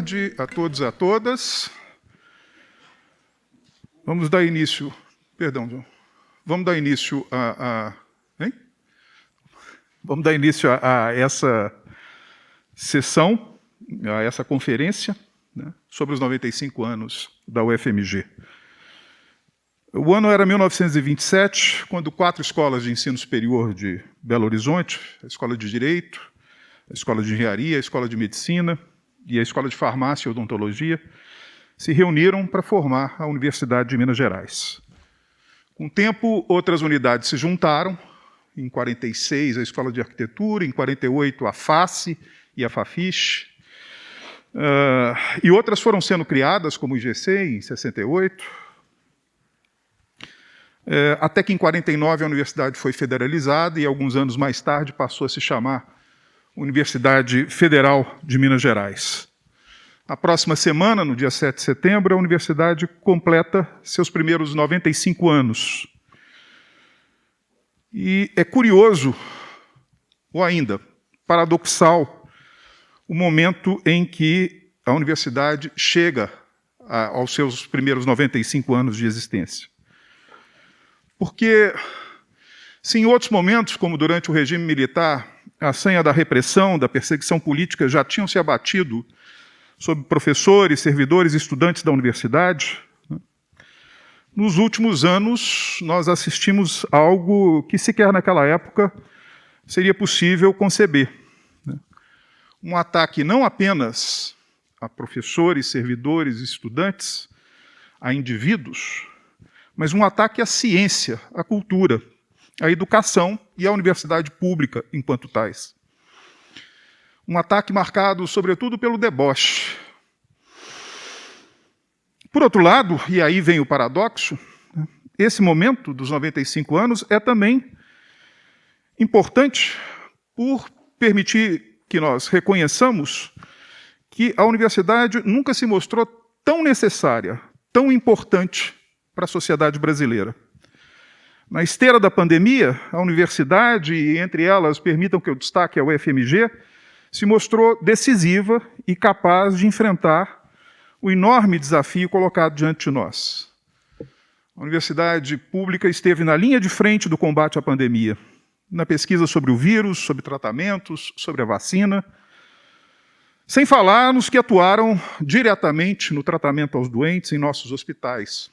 tarde a todos e a todas. Vamos dar início... Perdão, João. Vamos dar início Vamos dar início a essa sessão, a essa conferência, né, sobre os 95 anos da UFMG. O ano era 1927, quando 4 escolas de ensino superior de Belo Horizonte, a Escola de Direito, a Escola de Engenharia, a Escola de Medicina e a Escola de Farmácia e Odontologia, se reuniram para formar a Universidade de Minas Gerais. Com o tempo, outras unidades se juntaram, em 46 a Escola de Arquitetura, em 48 a FACE e a FAFISH, e outras foram sendo criadas, como o IGC, em 68, até que em 49 a universidade foi federalizada e alguns anos mais tarde passou a se chamar Universidade Federal de Minas Gerais. Na próxima semana, no dia 7 de setembro, a universidade completa seus primeiros 95 anos. E é curioso, ou ainda paradoxal, o momento em que a universidade chega aos seus primeiros 95 anos de existência. Porque, se em outros momentos, como durante o regime militar, a senha da repressão, da perseguição política já tinham se abatido sobre professores, servidores e estudantes da universidade, nos últimos anos nós assistimos a algo que sequer naquela época seria possível conceber. Um ataque não apenas a professores, servidores e estudantes, a indivíduos, mas um ataque à ciência, à cultura, à educação e à universidade pública enquanto tais. Um ataque marcado, sobretudo, pelo deboche. Por outro lado, e aí vem o paradoxo, esse momento dos 95 anos é também importante por permitir que nós reconheçamos que a universidade nunca se mostrou tão necessária, tão importante para a sociedade brasileira. Na esteira da pandemia, a universidade, e entre elas, permitam que eu destaque a UFMG, se mostrou decisiva e capaz de enfrentar o enorme desafio colocado diante de nós. A universidade pública esteve na linha de frente do combate à pandemia, na pesquisa sobre o vírus, sobre tratamentos, sobre a vacina, sem falar nos que atuaram diretamente no tratamento aos doentes em nossos hospitais.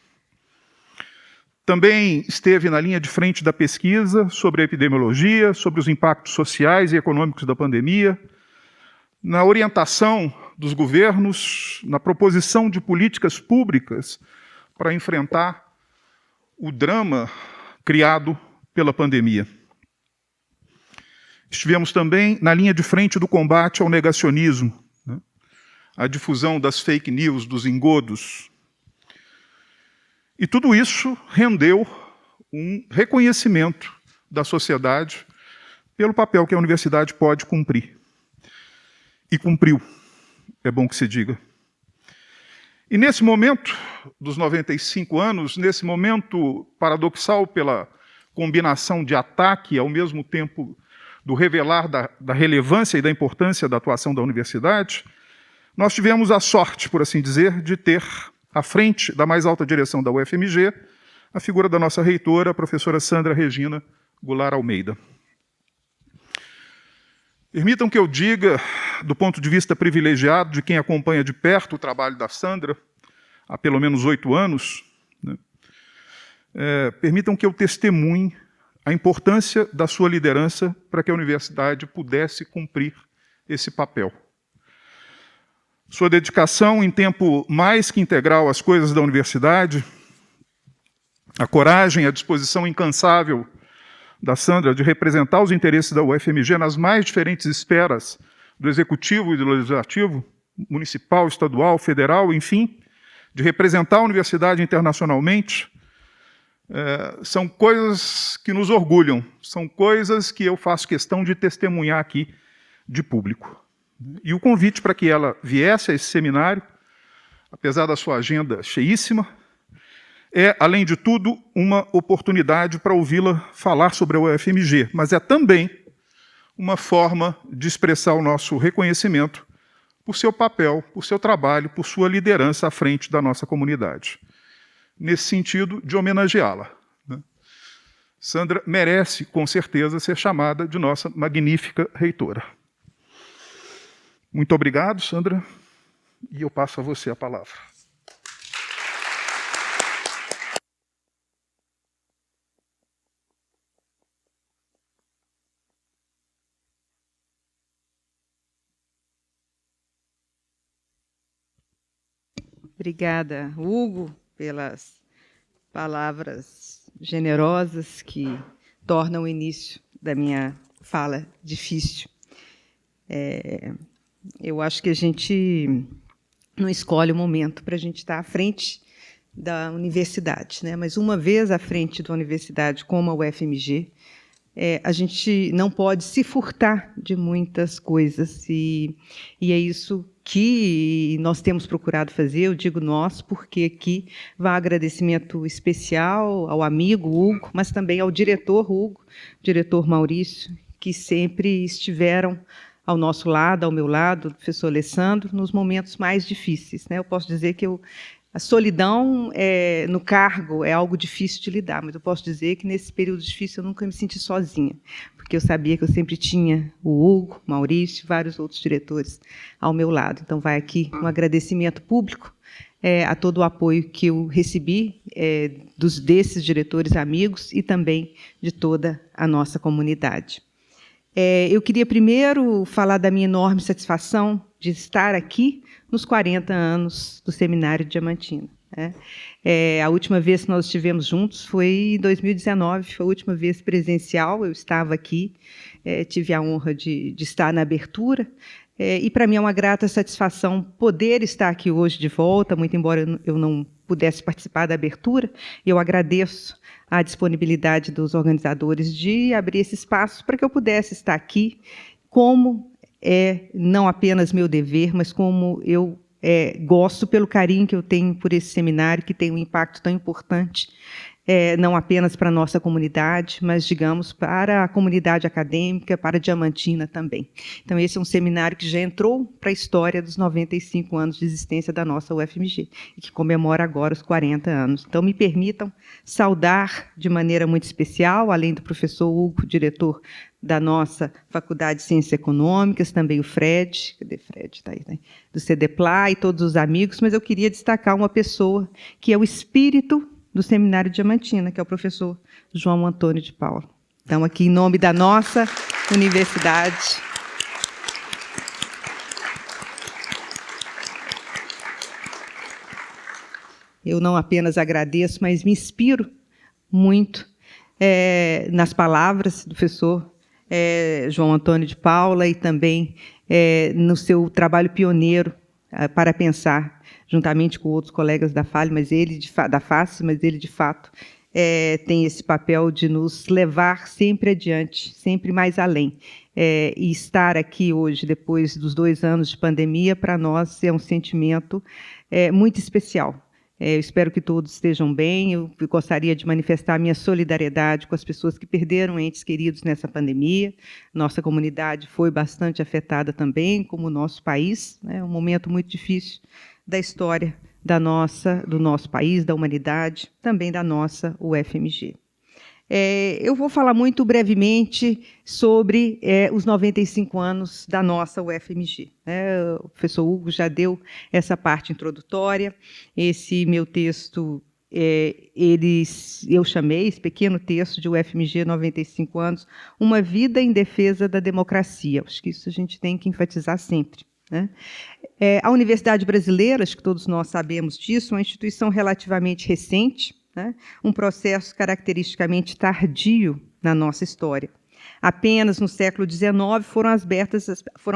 Também esteve na linha de frente da pesquisa sobre a epidemiologia, sobre os impactos sociais e econômicos da pandemia, na orientação dos governos, na proposição de políticas públicas para enfrentar o drama criado pela pandemia. Estivemos também na linha de frente do combate ao negacionismo, né? A difusão das fake news, dos engodos. E tudo isso rendeu um reconhecimento da sociedade pelo papel que a universidade pode cumprir. E cumpriu, é bom que se diga. E nesse momento dos 95 anos, nesse momento paradoxal pela combinação de ataque e ao mesmo tempo do revelar da relevância e da importância da atuação da universidade, nós tivemos a sorte, por assim dizer, de ter à frente da mais alta direção da UFMG a figura da nossa reitora, a professora Sandra Regina Goulart Almeida. Permitam que eu diga, do ponto de vista privilegiado de quem acompanha de perto o trabalho da Sandra, há pelo menos 8 anos, né, permitam que eu testemunhe a importância da sua liderança para que a universidade pudesse cumprir esse papel. Sua dedicação em tempo mais que integral às coisas da universidade, a coragem, a disposição incansável da Sandra de representar os interesses da UFMG nas mais diferentes esferas do Executivo e do Legislativo, municipal, estadual, federal, enfim, de representar a universidade internacionalmente, são coisas que nos orgulham, são coisas que eu faço questão de testemunhar aqui de público. E o convite para que ela viesse a esse seminário, apesar da sua agenda cheíssima, é, além de tudo, uma oportunidade para ouvi-la falar sobre a UFMG, mas é também uma forma de expressar o nosso reconhecimento por seu papel, por seu trabalho, por sua liderança à frente da nossa comunidade. Nesse sentido, de homenageá-la. Sandra merece, com certeza, ser chamada de nossa magnífica reitora. Muito obrigado, Sandra, e eu passo a você a palavra. Obrigada, Hugo, pelas palavras generosas que tornam o início da minha fala difícil. Eu acho que a gente não escolhe o momento para a gente estar à frente da universidade, né? Mas uma vez à frente da universidade, como a UFMG, a gente não pode se furtar de muitas coisas, e é isso que nós temos procurado fazer. Eu digo nós, porque aqui vai um agradecimento especial ao amigo Hugo, mas também ao diretor Hugo, diretor Maurício, que sempre estiveram ao nosso lado, ao meu lado, o professor Alessandro, nos momentos mais difíceis, né? Eu posso dizer que a solidão no cargo é algo difícil de lidar, mas eu posso dizer que, nesse período difícil, eu nunca me senti sozinha, porque eu sabia que eu sempre tinha o Hugo, Maurício, vários outros diretores ao meu lado. Então, vai aqui um agradecimento público a todo o apoio que eu recebi desses diretores amigos e também de toda a nossa comunidade. Eu queria primeiro falar da minha enorme satisfação de estar aqui nos 40 anos do Seminário Diamantina. A última vez que nós estivemos juntos foi em 2019, foi a última vez presencial, eu estava aqui, tive a honra de estar na abertura, e para mim é uma grata satisfação poder estar aqui hoje de volta, muito embora eu não pudesse participar da abertura. Eu agradeço a disponibilidade dos organizadores de abrir esse espaço para que eu pudesse estar aqui, como não apenas meu dever, mas como eu gosto, pelo carinho que eu tenho por esse seminário, que tem um impacto tão importante, não apenas para a nossa comunidade, mas, digamos, para a comunidade acadêmica, para a Diamantina também. Então, esse é um seminário que já entrou para a história dos 95 anos de existência da nossa UFMG, e que comemora agora os 40 anos. Então, me permitam saudar de maneira muito especial, além do professor Hugo, diretor da nossa Faculdade de Ciências Econômicas, também o Fred, cadê Fred? Está aí, né? Do CDPLA e todos os amigos, mas eu queria destacar uma pessoa que é o espírito do Seminário Diamantina, que é o professor João Antônio de Paula. Então, aqui, em nome da nossa universidade, eu não apenas agradeço, mas me inspiro muito nas palavras do professor João Antônio de Paula e também no seu trabalho pioneiro para pensar, juntamente com outros colegas da FACE, mas ele, de fato, tem esse papel de nos levar sempre adiante, sempre mais além. E estar aqui hoje, depois dos 2 anos de pandemia, para nós é um sentimento muito especial. Eu espero que todos estejam bem. Eu gostaria de manifestar a minha solidariedade com as pessoas que perderam entes queridos nessa pandemia. Nossa comunidade foi bastante afetada também, como o nosso país. Um momento muito difícil da história do nosso país, da humanidade, também da nossa UFMG. Eu vou falar muito brevemente sobre os 95 anos da nossa UFMG. O professor Hugo já deu essa parte introdutória. Esse meu texto, eu chamei esse pequeno texto de UFMG 95 anos, uma vida em defesa da democracia. Acho que isso a gente tem que enfatizar sempre. A Universidade Brasileira, acho que todos nós sabemos disso, é uma instituição relativamente recente, um processo caracteristicamente tardio na nossa história. Apenas no século XIX foram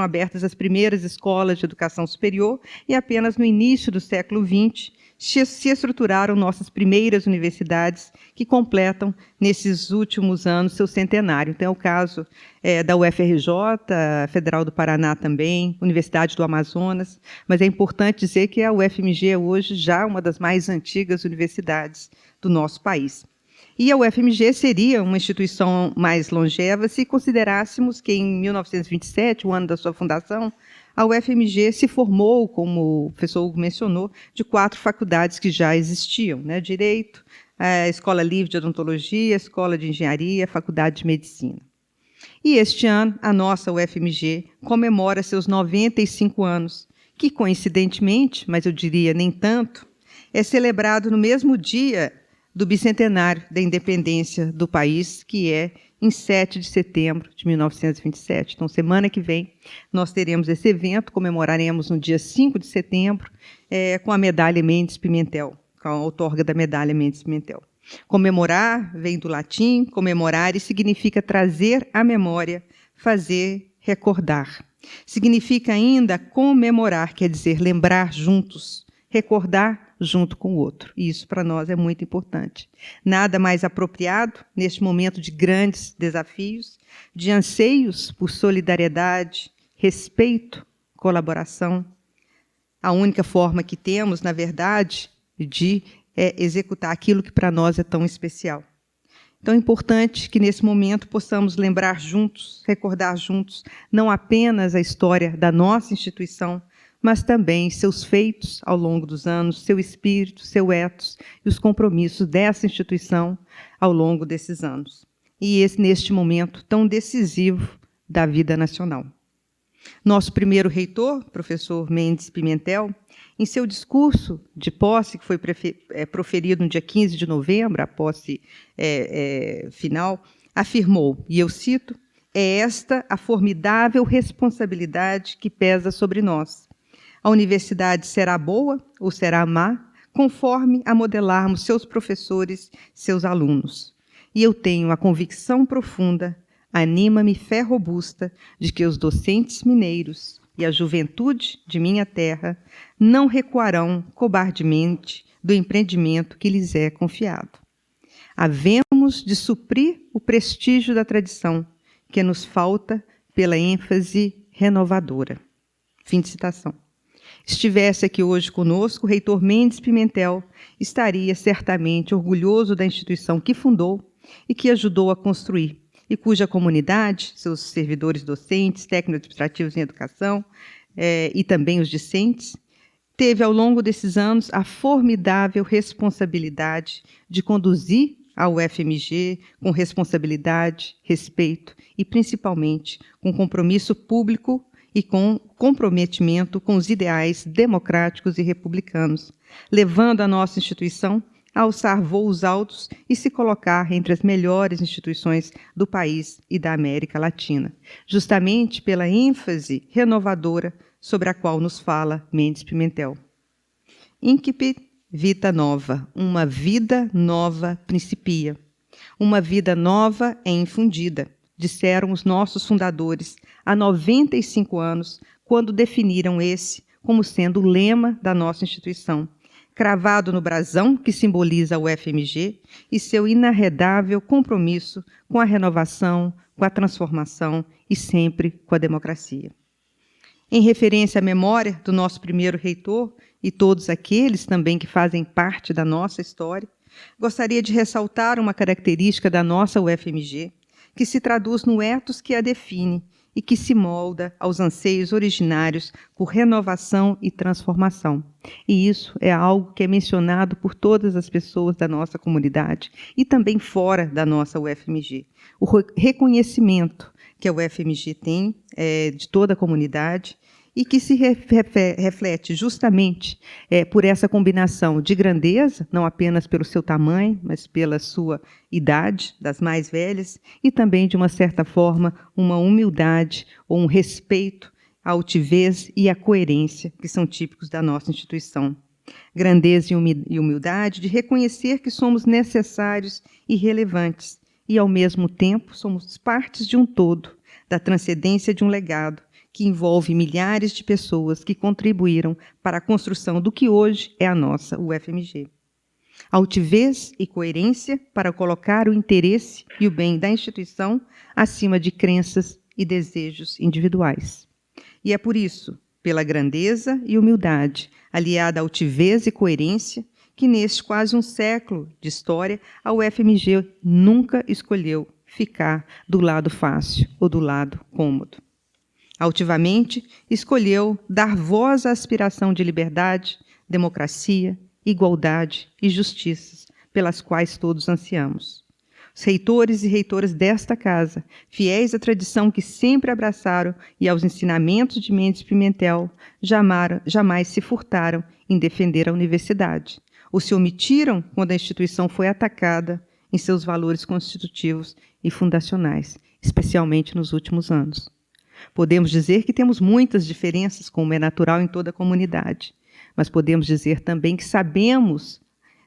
abertas as primeiras escolas de educação superior e apenas no início do século XX se estruturaram nossas primeiras universidades, que completam, nesses últimos anos, seu centenário. Então, é o caso da UFRJ, Federal do Paraná também, Universidade do Amazonas, mas é importante dizer que a UFMG é hoje já uma das mais antigas universidades do nosso país. E a UFMG seria uma instituição mais longeva se considerássemos que, em 1927, o ano da sua fundação, a UFMG se formou, como o professor Hugo mencionou, de 4 faculdades que já existiam, né? Direito, a Escola Livre de Odontologia, a Escola de Engenharia, a Faculdade de Medicina. E este ano, a nossa UFMG comemora seus 95 anos, que, coincidentemente, mas eu diria nem tanto, é celebrado no mesmo dia do bicentenário da independência do país, que é em 7 de setembro de 1927. Então, semana que vem, nós teremos esse evento, comemoraremos no dia 5 de setembro, com a medalha Mendes Pimentel, com a outorga da medalha Mendes Pimentel. Comemorar vem do latim, comemorar, e significa trazer à memória, fazer recordar. Significa ainda comemorar, quer dizer, lembrar juntos, recordar junto com o outro. E isso, para nós, é muito importante. Nada mais apropriado, neste momento de grandes desafios, de anseios por solidariedade, respeito, colaboração. A única forma que temos, na verdade, de executar aquilo que para nós é tão especial. Então, é importante que, nesse momento, possamos lembrar juntos, recordar juntos, não apenas a história da nossa instituição, mas também seus feitos ao longo dos anos, seu espírito, seu ethos e os compromissos dessa instituição ao longo desses anos. E neste momento tão decisivo da vida nacional. Nosso primeiro reitor, professor Mendes Pimentel, em seu discurso de posse, que foi proferido no dia 15 de novembro, a posse final, afirmou, e eu cito, "É esta a formidável responsabilidade que pesa sobre nós. A universidade será boa ou será má, conforme a modelarmos seus professores, seus alunos. E eu tenho a convicção profunda, anima-me fé robusta, de que os docentes mineiros e a juventude de minha terra não recuarão cobardemente do empreendimento que lhes é confiado. Havemos de suprir o prestígio da tradição, que nos falta pela ênfase renovadora." Fim de citação. Estivesse aqui hoje conosco, o reitor Mendes Pimentel estaria certamente orgulhoso da instituição que fundou e que ajudou a construir, e cuja comunidade, seus servidores docentes, técnico-administrativos em educação, e também os discentes, teve ao longo desses anos a formidável responsabilidade de conduzir a UFMG com responsabilidade, respeito e, principalmente, com compromisso público e com comprometimento com os ideais democráticos e republicanos, levando a nossa instituição a alçar voos altos e se colocar entre as melhores instituições do país e da América Latina, justamente pela ênfase renovadora sobre a qual nos fala Mendes Pimentel. Incipit vita nova, uma vida nova principia. Uma vida nova é infundida, disseram os nossos fundadores há 95 anos, quando definiram esse como sendo o lema da nossa instituição, cravado no brasão que simboliza a UFMG e seu inarredável compromisso com a renovação, com a transformação e sempre com a democracia. Em referência à memória do nosso primeiro reitor e todos aqueles também que fazem parte da nossa história, gostaria de ressaltar uma característica da nossa UFMG, que se traduz no ethos que a define e que se molda aos anseios originários por renovação e transformação. E isso é algo que é mencionado por todas as pessoas da nossa comunidade e também fora da nossa UFMG. O reconhecimento que a UFMG tem de toda a comunidade e que se reflete justamente por essa combinação de grandeza, não apenas pelo seu tamanho, mas pela sua idade, das mais velhas, e também, de uma certa forma, uma humildade ou um respeito à altivez e à coerência que são típicos da nossa instituição. Grandeza e humildade de reconhecer que somos necessários e relevantes, e, ao mesmo tempo, somos partes de um todo, da transcendência de um legado, que envolve milhares de pessoas que contribuíram para a construção do que hoje é a nossa UFMG. Altivez e coerência para colocar o interesse e o bem da instituição acima de crenças e desejos individuais. E é por isso, pela grandeza e humildade, aliada à altivez e coerência, que neste quase um século de história, a UFMG nunca escolheu ficar do lado fácil ou do lado cômodo. Altivamente, escolheu dar voz à aspiração de liberdade, democracia, igualdade e justiça, pelas quais todos ansiamos. Os reitores e reitoras desta casa, fiéis à tradição que sempre abraçaram e aos ensinamentos de Mendes Pimentel, jamais se furtaram em defender a universidade, ou se omitiram quando a instituição foi atacada em seus valores constitutivos e fundacionais, especialmente nos últimos anos. Podemos dizer que temos muitas diferenças, como é natural em toda a comunidade, mas podemos dizer também que sabemos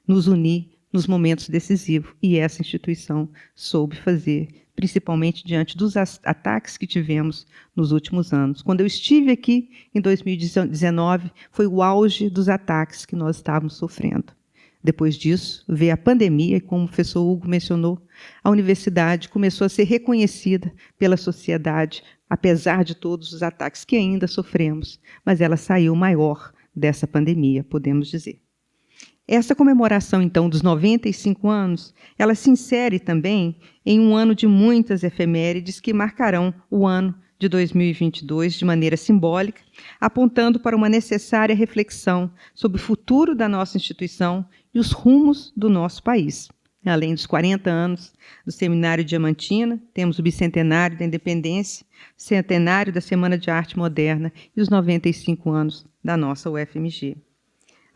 nos unir nos momentos decisivos, e essa instituição soube fazer, principalmente diante dos ataques que tivemos nos últimos anos. Quando eu estive aqui, em 2019, foi o auge dos ataques que nós estávamos sofrendo. Depois disso, veio a pandemia e, como o professor Hugo mencionou, a universidade começou a ser reconhecida pela sociedade, apesar de todos os ataques que ainda sofremos, mas ela saiu maior dessa pandemia, podemos dizer. Essa comemoração, então, dos 95 anos, ela se insere também em um ano de muitas efemérides que marcarão o ano de 2022 de maneira simbólica, apontando para uma necessária reflexão sobre o futuro da nossa instituição e os rumos do nosso país. Além dos 40 anos do Seminário Diamantina, temos o bicentenário da Independência, centenário da Semana de Arte Moderna e os 95 anos da nossa UFMG.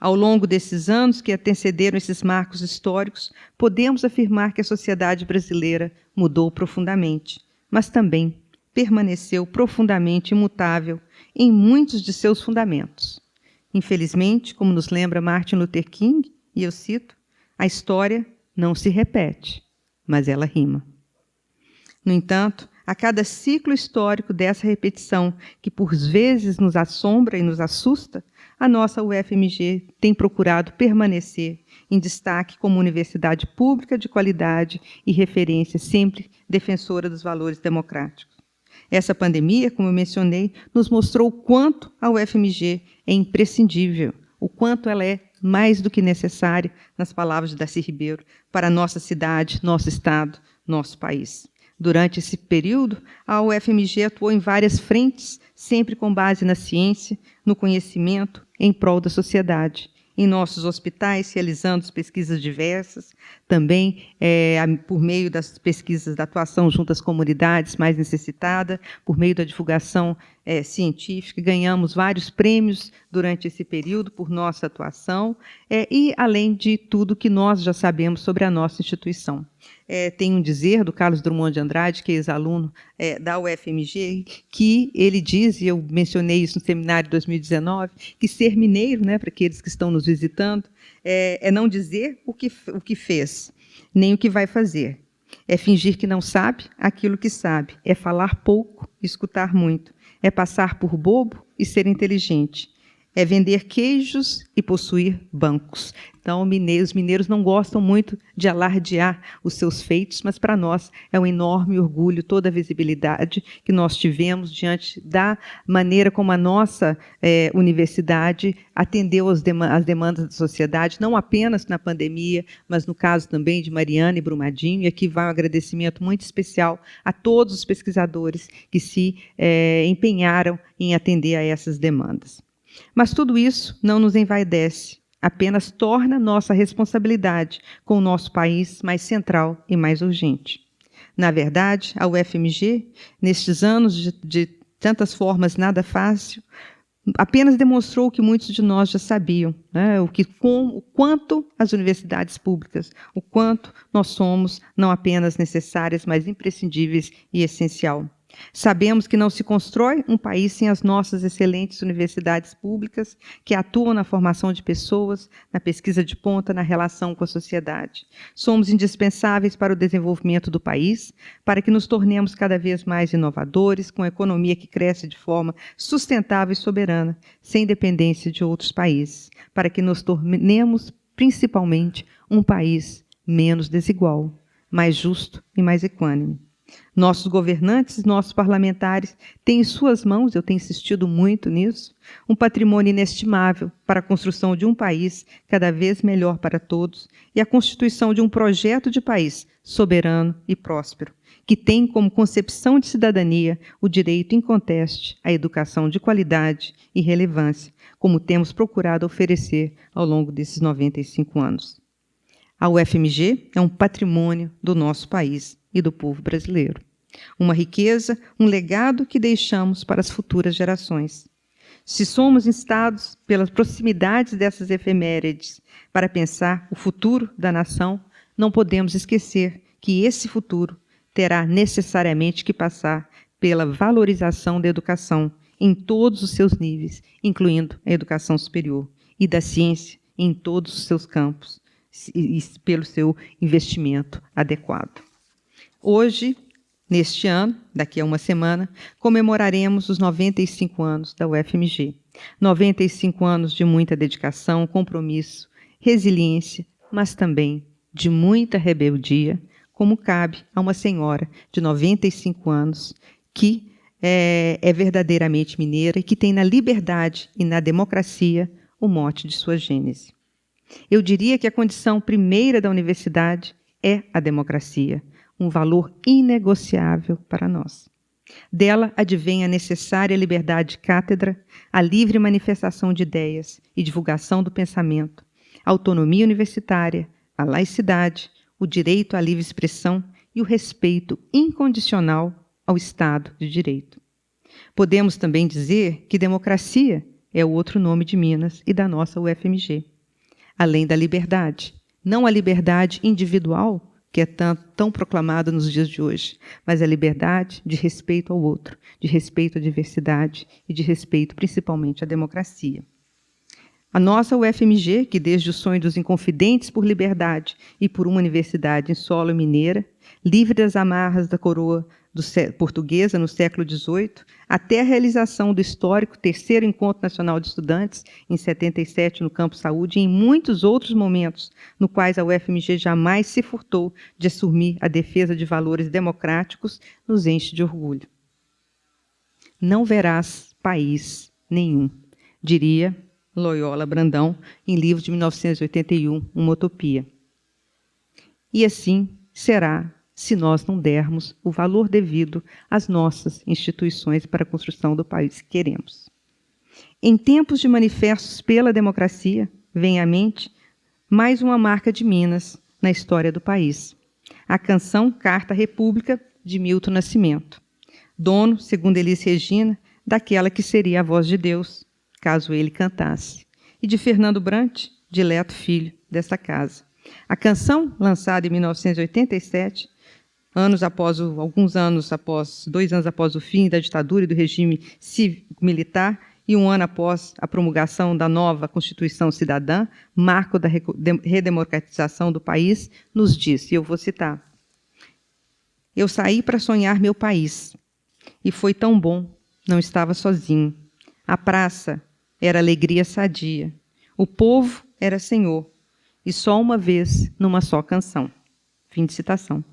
Ao longo desses anos que antecederam esses marcos históricos, podemos afirmar que a sociedade brasileira mudou profundamente, mas também permaneceu profundamente imutável em muitos de seus fundamentos. Infelizmente, como nos lembra Martin Luther King, e eu cito, a história não se repete, mas ela rima. No entanto, a cada ciclo histórico dessa repetição, que por vezes nos assombra e nos assusta, a nossa UFMG tem procurado permanecer em destaque como universidade pública de qualidade e referência, sempre defensora dos valores democráticos. Essa pandemia, como eu mencionei, nos mostrou o quanto a UFMG é imprescindível, o quanto ela é mais do que necessária, nas palavras de Darcy Ribeiro, para a nossa cidade, nosso estado, nosso país. Durante esse período, a UFMG atuou em várias frentes, sempre com base na ciência, no conhecimento, em prol da sociedade. Em nossos hospitais, realizando pesquisas diversas, também por meio das pesquisas da atuação junto às comunidades mais necessitadas, por meio da divulgação científica, ganhamos vários prêmios durante esse período por nossa atuação, e além de tudo que nós já sabemos sobre a nossa instituição. Tem um dizer do Carlos Drummond de Andrade, que é ex-aluno da UFMG, que ele diz, e eu mencionei isso no seminário de 2019, que ser mineiro, para aqueles que estão nos visitando, é não dizer o que fez, nem o que vai fazer. É fingir que não sabe aquilo que sabe. É falar pouco e escutar muito. É passar por bobo e ser inteligente. É vender queijos e possuir bancos. Então, os mineiros não gostam muito de alardear os seus feitos, mas para nós é um enorme orgulho toda a visibilidade que nós tivemos diante da maneira como a nossa universidade atendeu às demandas da sociedade, não apenas na pandemia, mas no caso também de Mariana e Brumadinho. E aqui vai um agradecimento muito especial a todos os pesquisadores que se empenharam em atender a essas demandas. Mas tudo isso não nos envaidece, apenas torna nossa responsabilidade com o nosso país mais central e mais urgente. Na verdade, a UFMG, nestes anos de tantas formas nada fácil, apenas demonstrou o que muitos de nós já sabiam, o quanto as universidades públicas, o quanto nós somos não apenas necessárias, mas imprescindíveis e essencial. Sabemos que não se constrói um país sem as nossas excelentes universidades públicas, que atuam na formação de pessoas, na pesquisa de ponta, na relação com a sociedade. Somos indispensáveis para o desenvolvimento do país, para que nos tornemos cada vez mais inovadores, com a economia que cresce de forma sustentável e soberana, sem dependência de outros países, para que nos tornemos, principalmente, um país menos desigual, mais justo e mais equânime. Nossos governantes, nossos parlamentares têm em suas mãos, eu tenho insistido muito nisso, um patrimônio inestimável para a construção de um país cada vez melhor para todos e a constituição de um projeto de país soberano e próspero, que tem como concepção de cidadania o direito inconteste à educação de qualidade e relevância, como temos procurado oferecer ao longo desses 95 anos. A UFMG é um patrimônio do nosso país e do povo brasileiro. Uma riqueza, um legado que deixamos para as futuras gerações. Se somos instados pelas proximidades dessas efemérides para pensar o futuro da nação, não podemos esquecer que esse futuro terá necessariamente que passar pela valorização da educação em todos os seus níveis, incluindo a educação superior, e da ciência em todos os seus campos, e pelo seu investimento adequado. Hoje, neste ano, daqui a uma semana, comemoraremos os 95 anos da UFMG. 95 anos de muita dedicação, compromisso, resiliência, mas também de muita rebeldia, como cabe a uma senhora de 95 anos que é verdadeiramente mineira e que tem na liberdade e na democracia o mote de sua gênese. Eu diria que a condição primeira da universidade é a democracia, um valor inegociável para nós. Dela advém a necessária liberdade de cátedra, a livre manifestação de ideias e divulgação do pensamento, a autonomia universitária, a laicidade, o direito à livre expressão e o respeito incondicional ao Estado de Direito. Podemos também dizer que democracia é o outro nome de Minas e da nossa UFMG. Além da liberdade, não a liberdade individual, que é tão proclamada nos dias de hoje, mas a liberdade de respeito ao outro, de respeito à diversidade e de respeito principalmente à democracia. A nossa UFMG, que desde o sonho dos inconfidentes por liberdade e por uma universidade em solo mineira, livre das amarras da coroa portuguesa no século XVIII, até a realização do histórico Terceiro Encontro Nacional de Estudantes, em 77, no Campo Saúde, e em muitos outros momentos, no quais a UFMG jamais se furtou de assumir a defesa de valores democráticos, nos enche de orgulho. Não verás país nenhum, diria Loyola Brandão, em livro de 1981, Uma Utopia. E assim será se nós não dermos o valor devido às nossas instituições para a construção do país que queremos. Em tempos de manifestos pela democracia, vem à mente mais uma marca de Minas na história do país. A canção Carta à República, de Milton Nascimento. Dono, segundo Elis Regina, daquela que seria a voz de Deus, caso ele cantasse, e de Fernando Brant, dileto filho dessa casa. A canção, lançada em 1987, 2 anos após o fim da ditadura e do regime cívico-militar, e 1 ano após a promulgação da nova Constituição Cidadã, marco da redemocratização do país, nos diz, e eu vou citar: eu saí para sonhar meu país, e foi tão bom, não estava sozinho. A praça era alegria sadia. O povo era senhor. E só uma vez, numa só canção. Fim de citação.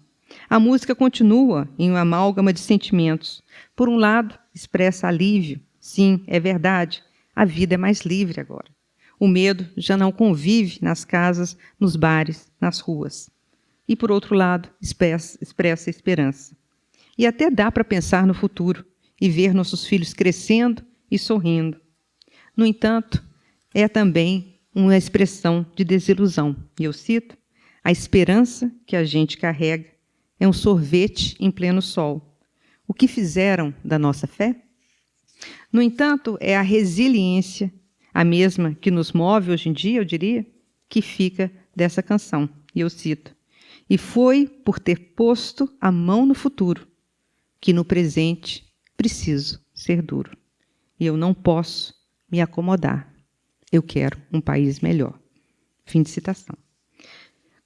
A música continua em uma amálgama de sentimentos. Por um lado, expressa alívio. Sim, é verdade. A vida é mais livre agora. O medo já não convive nas casas, nos bares, nas ruas. E, por outro lado, expressa esperança. E até dá para pensar no futuro e ver nossos filhos crescendo e sorrindo. No entanto, é também uma expressão de desilusão. E eu cito: a esperança que a gente carrega é um sorvete em pleno sol. O que fizeram da nossa fé? No entanto, é a resiliência, a mesma que nos move hoje em dia, eu diria, que fica dessa canção. E eu cito: e foi por ter posto a mão no futuro que no presente preciso ser duro. E eu não posso me acomodar. Eu quero um país melhor. Fim de citação.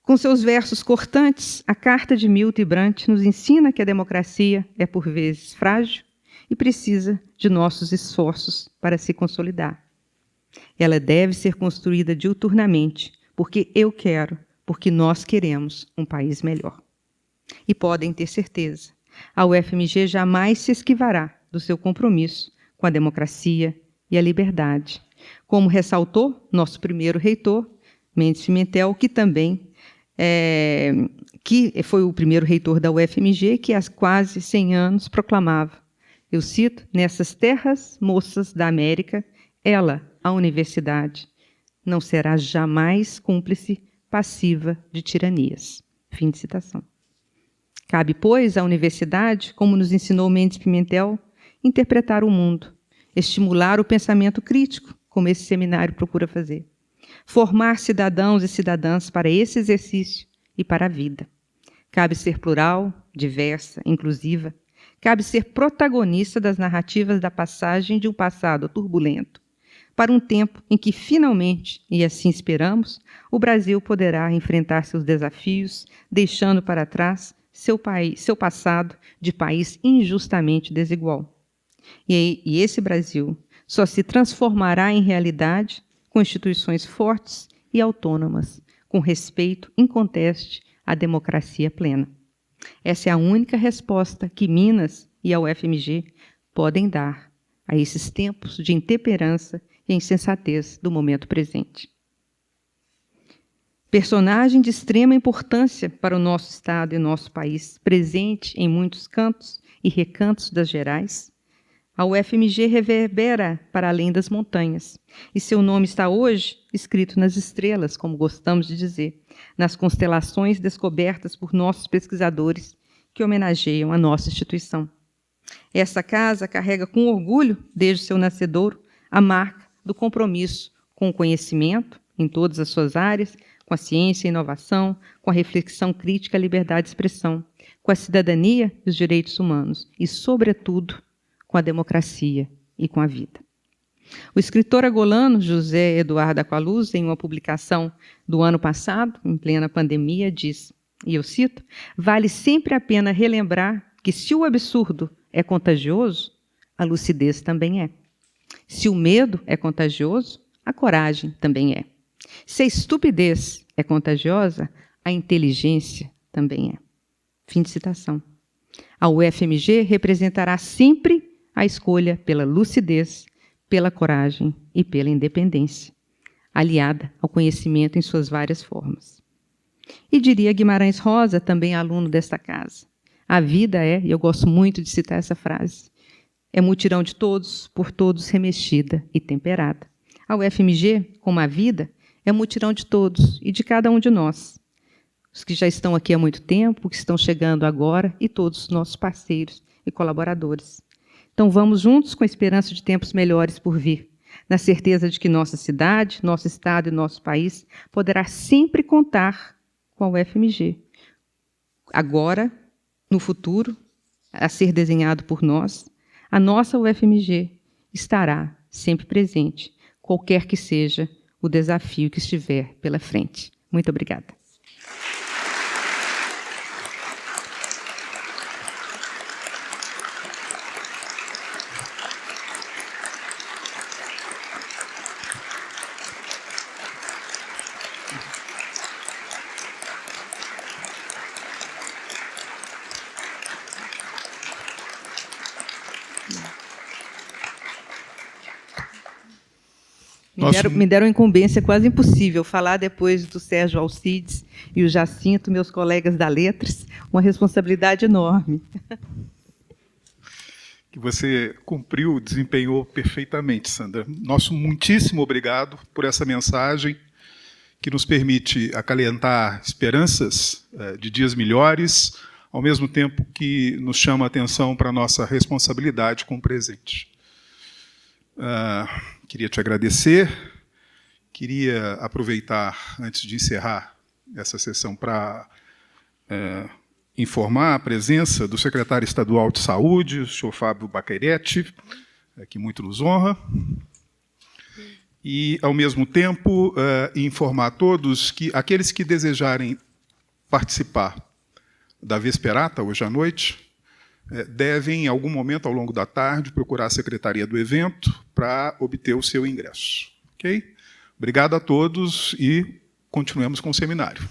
Com seus versos cortantes, a carta de Milton e Brant nos ensina que a democracia é, por vezes, frágil e precisa de nossos esforços para se consolidar. Ela deve ser construída diuturnamente, porque eu quero, porque nós queremos um país melhor. E podem ter certeza, a UFMG jamais se esquivará do seu compromisso com a democracia e a liberdade, como ressaltou nosso primeiro reitor, Mendes Pimentel, que também que foi o primeiro reitor da UFMG, que há quase 100 anos proclamava, eu cito, nessas terras moças da América, ela, a universidade, não será jamais cúmplice passiva de tiranias. Fim de citação. Cabe, pois, à universidade, como nos ensinou Mendes Pimentel, interpretar o mundo, estimular o pensamento crítico, como esse seminário procura fazer, formar cidadãos e cidadãs para esse exercício e para a vida. Cabe ser plural, diversa, inclusiva. Cabe ser protagonista das narrativas da passagem de um passado turbulento para um tempo em que, finalmente, e assim esperamos, o Brasil poderá enfrentar seus desafios, deixando para trás seu passado de país injustamente desigual. E esse Brasil só se transformará em realidade com instituições fortes e autônomas, com respeito inconteste à democracia plena. Essa é a única resposta que Minas e a UFMG podem dar a esses tempos de intemperança e insensatez do momento presente. Personagem de extrema importância para o nosso Estado e nosso país, presente em muitos cantos e recantos das Gerais, a UFMG reverbera para além das montanhas, e seu nome está hoje escrito nas estrelas, como gostamos de dizer, nas constelações descobertas por nossos pesquisadores que homenageiam a nossa instituição. Essa casa carrega com orgulho, desde seu nascedouro, a marca do compromisso com o conhecimento, em todas as suas áreas, com a ciência e inovação, com a reflexão crítica, a liberdade de expressão, com a cidadania e os direitos humanos, e, sobretudo, com a democracia e com a vida. O escritor angolano José Eduardo Aqualuz, em uma publicação do ano passado, em plena pandemia, diz, e eu cito, vale sempre a pena relembrar que se o absurdo é contagioso, a lucidez também é. Se o medo é contagioso, a coragem também é. Se a estupidez é contagiosa, a inteligência também é. Fim de citação. A UFMG representará sempre a escolha pela lucidez, pela coragem e pela independência, aliada ao conhecimento em suas várias formas. E diria Guimarães Rosa, também aluno desta casa, a vida é, e eu gosto muito de citar essa frase, é mutirão de todos, por todos remexida e temperada. A UFMG, como a vida, é mutirão de todos e de cada um de nós. Os que já estão aqui há muito tempo, que estão chegando agora, e todos os nossos parceiros e colaboradores. Então, vamos juntos com a esperança de tempos melhores por vir, na certeza de que nossa cidade, nosso estado e nosso país poderá sempre contar com a UFMG. Agora, no futuro, a ser desenhado por nós, a nossa UFMG estará sempre presente, qualquer que seja o desafio que estiver pela frente. Muito obrigada. Me deram incumbência quase impossível falar depois do Sérgio Alcides e o Jacinto, meus colegas da Letras, uma responsabilidade enorme. Que você cumpriu, desempenhou perfeitamente, Sandra. Nosso muitíssimo obrigado por essa mensagem que nos permite acalentar esperanças de dias melhores, ao mesmo tempo que nos chama a atenção para a nossa responsabilidade com o presente. Queria te agradecer, queria aproveitar, antes de encerrar essa sessão, para informar a presença do secretário estadual de Saúde, o senhor Fábio Baqueretti, que muito nos honra, e, ao mesmo tempo, informar a todos que aqueles que desejarem participar da Vesperata, hoje à noite, devem, em algum momento ao longo da tarde, procurar a secretaria do evento para obter o seu ingresso. Ok? Obrigado a todos e continuemos com o seminário.